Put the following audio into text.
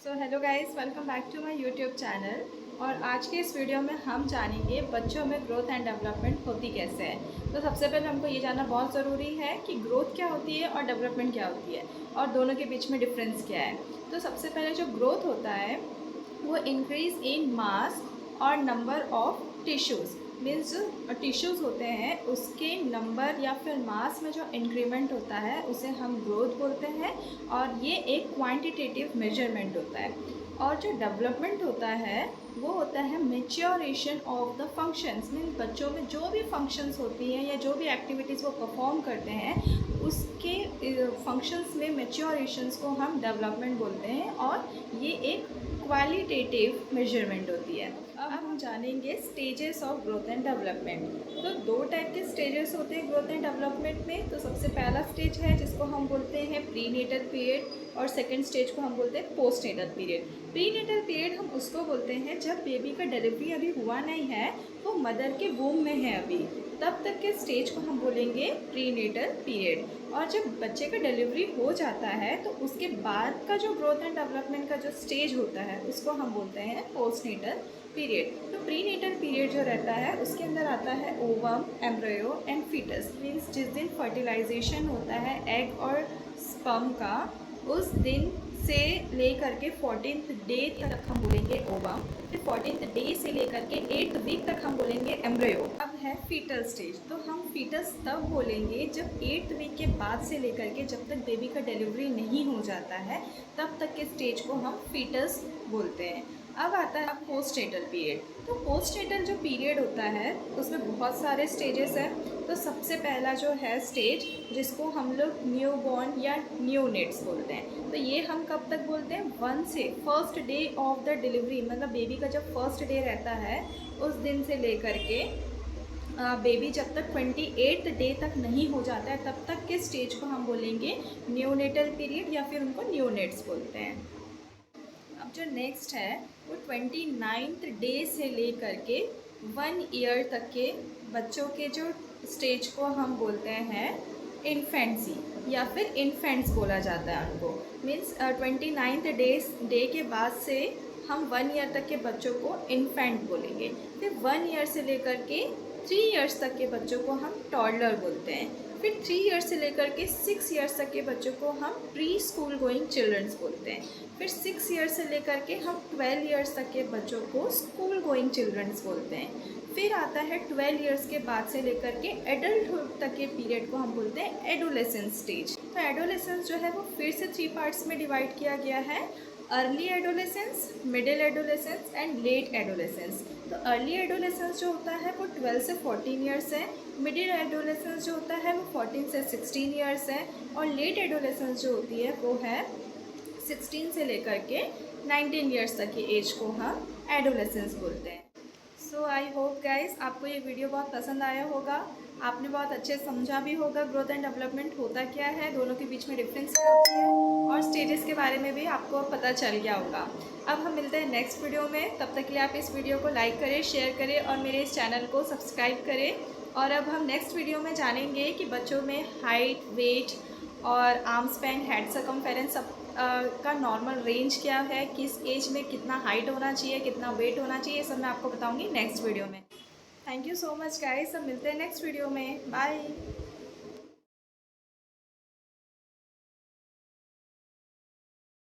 Hello guys, welcome back to my YouTube channel. और आज के इस वीडियो में हम जानेंगे बच्चों में ग्रोथ एंड डेवलपमेंट होती कैसे है। तो सबसे पहले हमको ये जानना बहुत ज़रूरी है कि ग्रोथ क्या होती है और डेवलपमेंट क्या होती है और दोनों के बीच में डिफरेंस क्या है। तो सबसे पहले जो ग्रोथ होता है वो इंक्रीज़ इन मास और नंबर ऑफ टिश्यूज़। मीन्स जो टिश्यूज़ होते हैं उसके नंबर या फिर मास में जो इंक्रीमेंट होता है उसे हम ग्रोथ बोलते हैं, और ये एक क्वांटिटेटिव मेजरमेंट होता है। और जो डेवलपमेंट होता है वो होता है maturation of the functions. Means बच्चों में जो भी फंक्शंस होती हैं या जो भी एक्टिविटीज़ वो परफॉर्म करते हैं उसके फंक्शंस में मेच्योरेशंस को हम डेवलपमेंट बोलते हैं, और ये एक क्वालिटेटिव मेजरमेंट होती है। अब हम जानेंगे stages of growth and development. तो दो टाइप के स्टेजेस होते हैं ग्रोथ एंड डेवलपमेंट में। तो सबसे पहला स्टेज है जिसको हम बोलते हैं प्री नेटल पीरियड, और सेकंड स्टेज को हम बोलते हैं postnatal period. Prenatal period हम उसको बोलते हैं जब बेबी का डिलीवरी अभी हुआ नहीं है, वो मदर के वूम में है अभी, तब तक के स्टेज को हम बोलेंगे प्री नेटल पीरियड। और जब बच्चे का डिलीवरी हो जाता है तो उसके बाद का जो ग्रोथ एंड डेवलपमेंट का जो स्टेज होता है उसको हम बोलते हैं पोस्ट नेटल पीरियड। तो प्री नेटल पीरियड जो रहता है उसके अंदर आता है ovum, embryo and foetus. Means जिस दिन फर्टिलाइजेशन होता है एग और स्पर्म का, उस दिन से लेकर के 14th डे तक हम बोलेंगे ओवम, फिर 14th डे से लेकर के 8th वीक तक हम बोलेंगे एम्ब्रियो। अब है फीटल स्टेज। तो हम फीटस तब बोलेंगे जब 8th वीक के बाद से लेकर के जब तक बेबी का डिलीवरी नहीं हो जाता है तब तक के स्टेज को हम फीटस बोलते हैं। अब आता है पोस्ट नेटल पीरियड। तो पोस्ट नेटल जो पीरियड होता है उसमें बहुत सारे स्टेजेस हैं। तो सबसे पहला जो है स्टेज जिसको हम लोग न्यू बॉर्न या न्यूनेट्स बोलते हैं, तो ये हम कब तक बोलते हैं, 1 से first day of the delivery, मतलब बेबी का जब फर्स्ट डे रहता है उस दिन से लेकर के बेबी जब तक 28th डे तक नहीं हो जाता है तब तक के स्टेज को हम बोलेंगे न्यूनेटल पीरियड, या फिर उनको न्यूनेट्स बोलते हैं। अब जो नेक्स्ट है वो 29th डे से लेकर के 1 ईयर तक के बच्चों के जो स्टेज को हम बोलते हैं इन्फेंसी, या फिर इन्फेंट्स बोला जाता है उनको। मीन्स 29th डे के बाद से हम 1 ईयर तक के बच्चों को इन्फेंट बोलेंगे। फिर 1 ईयर से लेकर के 3 ईयर्स तक के बच्चों को हम टॉडलर बोलते हैं। फिर 3 ईयर्स से लेकर के 6 ईयर्स तक के बच्चों को हम प्री स्कूल गोइंग चिल्ड्रंस बोलते हैं। फिर 6 ईयर्स से लेकर के हम 12 ईयर्स तक के बच्चों को स्कूल गोइंग चिल्ड्रंस बोलते हैं। फिर आता है 12 ईयर्स के बाद से लेकर के एडल्टहुड तक के पीरियड को हम बोलते हैं एडोलेसेंस स्टेज। तो एडोलेसेंस जो है वो फिर से 3 पार्ट्स में डिवाइड किया गया है: early adolescence, middle adolescence and let adolescence. तो अर्ली एडोलेसेंस जो होता है वो 12 से 14 ईयर्स है, मिडिल एडोलेसेंस जो होता है वो 14 से 16 ईयर्स है, और लेट एडोलेसेंस जो होती है वो है 16 से लेकर के 19 ईयर्स तक की एज को हम एडोलेसेंस बोलते हैं। सो आई होप गाइस आपको ये वीडियो बहुत पसंद आया होगा, आपने बहुत अच्छे समझा भी होगा ग्रोथ एंड डेवलपमेंट होता क्या है, दोनों के बीच में डिफरेंस क्या होती है, और स्टेजेस के बारे में भी आपको पता चल गया होगा। अब हम मिलते हैं नेक्स्ट वीडियो में, तब तक के लिए आप इस वीडियो को लाइक करें, शेयर करें और मेरे इस चैनल को सब्सक्राइब करें। और अब हम नेक्स्ट वीडियो में जानेंगे कि बच्चों में हाइट, वेट और आर्म स्पैन, हेड सर्कमफेरेंस सब का नॉर्मल रेंज क्या है, किस एज में कितना हाइट होना चाहिए, कितना वेट होना चाहिए, सब मैं आपको बताऊंगी नेक्स्ट वीडियो में। Thank you so much guys, सब मिलते हैं नेक्स्ट वीडियो में। बाय।